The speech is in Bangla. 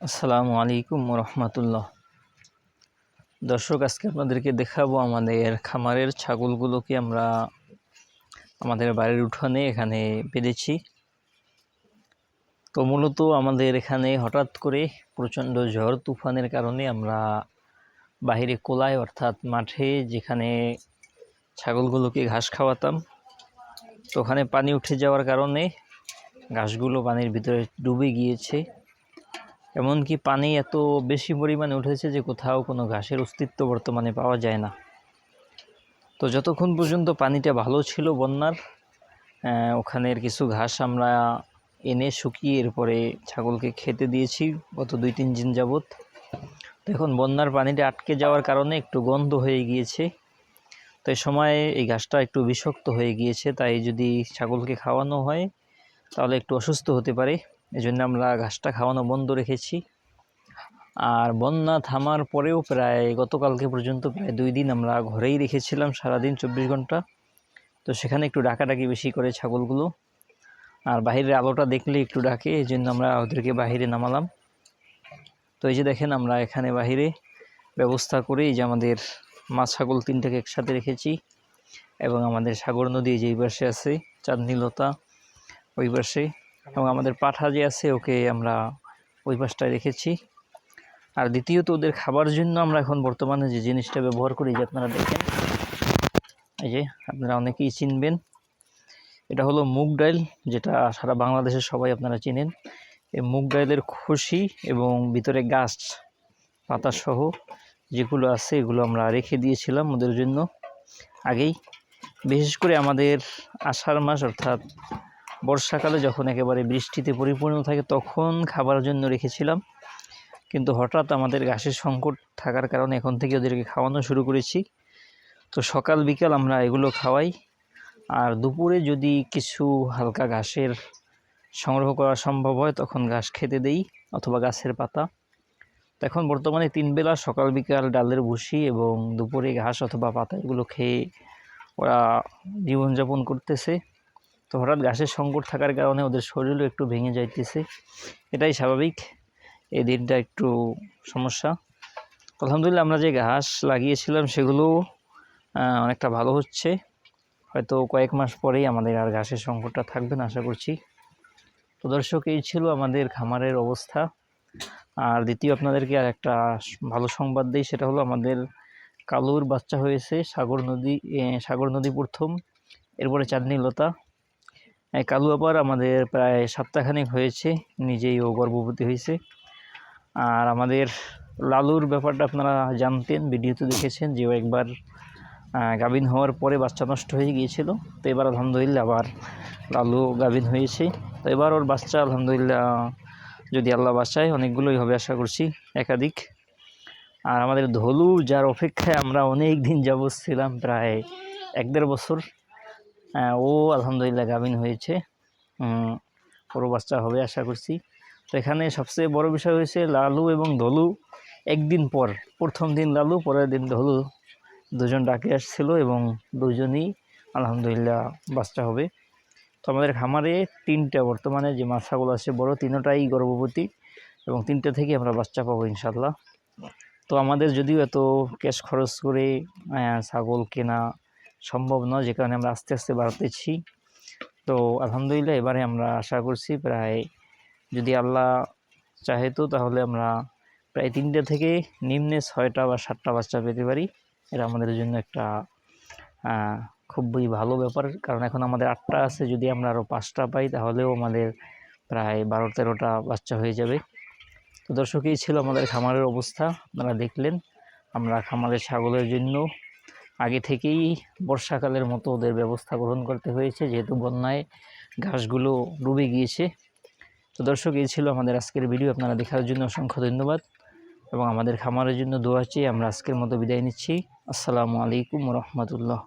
আসসালামু আলাইকুম রহমতুল্লাহ। দর্শক, আজকে আপনাদেরকে দেখাবো আমাদের খামারের ছাগলগুলোকে আমরা আমাদের বাড়ির উঠানে এখানে বেঁধেছি। তো মূলত আমাদের এখানে হঠাৎ করে প্রচণ্ড ঝড় তুফানের কারণে আমরা বাহিরে কোলায় অর্থাৎ মাঠে যেখানে ছাগলগুলোকে ঘাস খাওয়াতাম, তো ওখানে পানি উঠে যাওয়ার কারণে ঘাসগুলো পানির ভিতরে ডুবে গিয়েছে। এমনকি পানি এত বেশি পরিমাণে উঠেছে যে কোথাও কোনো ঘাসের অস্তিত্ব বর্তমানে পাওয়া যায় না। তো যতক্ষণ পর্যন্ত পানিটা ভালো ছিল বন্যার, ওখানের কিছু ঘাস আমরা এনে শুকিয়ে এরপরে ছাগলকে খেতে দিয়েছি গত 2-3 দিন যাবৎ। তো এখন বন্যার পানিটা আটকে যাওয়ার কারণে একটু গন্ধ হয়ে গিয়েছে। তো এই সময় এই ঘাসটা একটু বিষাক্ত হয়ে গিয়েছে, তাই যদি ছাগলকে খাওয়ানো হয় তাহলে একটু অসুস্থ হতে পারে। এজন্য আমরা ঘাসটা খাওয়ানো বন্ধ রেখেছি। আর বন্যা থামার পরেও প্রায় গতকালকে পর্যন্ত প্রায় 2 দিন আমরা ঘরেই রেখেছিলাম, সারাদিন 24 ঘন্টা। তো সেখানে একটু ডাকাডাকি বেশি করে ছাগলগুলো, আর বাহিরের আলোটা দেখলে একটু ডাকে, এই জন্য আমরা ওদেরকে বাহিরে নামালাম। তো এই যে দেখেন, আমরা এখানে বাহিরে ব্যবস্থা করে এই যে আমাদের মা ছাগল 3টাকে একসাথে রেখেছি, এবং আমাদের সাগর নদী যে এই পাশে আছে, চাঁদনীলতা ওই পাশে, এবং আমাদের পাঠা যে আছে ওকে আমরা ওই পাশটায় রেখেছি। আর দ্বিতীয়ত, ওদের খাবার জন্য আমরা এখন বর্তমানে যে জিনিসটা ব্যবহার করি, যে আপনারা দেখেন, এই যে আপনারা অনেকেই চিনবেন, এটা হলো মুগ ডাল, যেটা সারা বাংলাদেশের সবাই আপনারা চিনেন। এই মুগ ডালের খোসি এবং ভিতরে গাছ পাতা সহ যেগুলো আছে এগুলো আমরা রেখে দিয়েছিলাম ওদের জন্য আগেই। বিশেষ করে আমাদের আষাঢ় মাস অর্থাৎ বর্ষাকালে যখন একেবারে বৃষ্টিতে পরিপূর্ণ থাকে তখন খাবারের জন্য রেখেছিলাম, কিন্তু হঠাৎ আমাদের ঘাসের সংকট থাকার কারণে এখন থেকে ওদেরকে খাওয়ানো শুরু করেছি। তো সকাল বিকাল আমরা এগুলো খাওয়াই, আর দুপুরে যদি কিছু হালকা ঘাসের সংগ্রহ করা সম্ভব হয় তখন ঘাস খেতে দেই, অথবা গাছের পাতা। তো এখন বর্তমানে 3 বেলা সকাল বিকাল ডালের ভুসি এবং দুপুরে ঘাস অথবা পাতা এগুলো খেয়ে ওরা জীবনযাপন করতেছে। তো হঠাৎ ঘাসের সংকট থাকার কারণে ওদের শরীরও একটু ভেঙে যাইতেছে, এটাই স্বাভাবিক। এই দিনটা একটু সমস্যা। আলহামদুলিল্লাহ, আমরা যে ঘাস লাগিয়েছিলাম সেগুলো অনেকটা ভালো হচ্ছে। হয়তো কয়েক মাস পরেই আমাদের আর ঘাসের সংকটটা থাকবে না আশা করছি। তো দর্শক, এই ছিল আমাদের খামারের অবস্থা। আর দ্বিতীয় আপনাদেরকে আর একটা ভালো সংবাদ দিই, সেটা হলো আমাদের কালুর বাচ্চা হয়েছে। সাগর নদী প্রথম, এরপরে চাঁদনীলতা। কালু আবার আমাদের প্রায় সপ্তাহখানেক হয়েছে, নিজেই ও গর্ভবতী হয়েছে। আর আমাদের লালুর ব্যাপারটা আপনারা জানতেন, ভিডিওতে দেখেছেন যে ও একবার গাভিন হওয়ার পরে বাচ্চা নষ্ট হয়ে গিয়েছিল। তো এবার আলহামদুলিল্লাহ আবার লালু গাভিন হয়েছে। তো এবার ওর বাচ্চা আলহামদুলিল্লাহ, যদি আল্লাহ বাঁচায়, অনেকগুলোই হবে আশা করছি, একাধিক। আর আমাদের ধলু, যার অপেক্ষায় আমরা অনেক দিন যাবৎ ছিলাম, প্রায় 1-1.5 বছর, ও আলহামদুলিল্লাহ গাভিন হয়েছে। ওর বাচ্চা হবে আশা করছি। তো এখানে সবচেয়ে বড় বিষয় হয়েছে লালু এবং ধলু একদিন পর, প্রথম দিন লালু, পরের দিন ধলু, দুজন ডাকে আসছিল এবং দুজনই আলহামদুলিল্লাহ বাচ্চা হবে। তো আমাদের খামারে 3টা বর্তমানে যে ছাগল আছে বড়, 3টাই গর্ভবতী, এবং 3টা থেকে আমরা বাচ্চা পাবো ইনশাল্লাহ। তো আমাদের যদিও এত ক্যাশ খরচ করে ছাগল কেনা সম্ভব নয়, যে কারণে আমরা আস্তে আস্তে বাড়তেছি। তো আলহামদুলিল্লাহ এবারে আমরা আশা করছি প্রায়, যদি আল্লাহ চাহে তো, তাহলে আমরা প্রায় 3টা থেকে নিম্নে 6টা বা 7টা বাচ্চা পেতে পারি। এটা আমাদের জন্য একটা খুবই ভালো ব্যাপার, কারণ এখন আমাদের 8টা আছে, যদি আমরা আরও 5টা পাই তাহলেও আমাদের প্রায় 12-13টা বাচ্চা হয়ে যাবে। তো দর্শক, এই ছিল আমাদের খামারের অবস্থা, আপনারা দেখলেন। আমরা খামারের ছাগলের জন্য আগে থেকেই বর্ষাকালের মতো ওদের ব্যবস্থা গ্রহণ করতে হয়েছে, যেহেতু বন্যায় ঘাসগুলো ডুবে গিয়েছে। তো দর্শক, এই ছিল আমাদের আজকের ভিডিও। আপনারা দেখার জন্য অসংখ্য ধন্যবাদ, এবং আমাদের খামারের জন্য দোয়া চেয়ে আমরা আজকের মতো বিদায় নিচ্ছি। আসসালামু আলাইকুম রহমতুল্লাহ।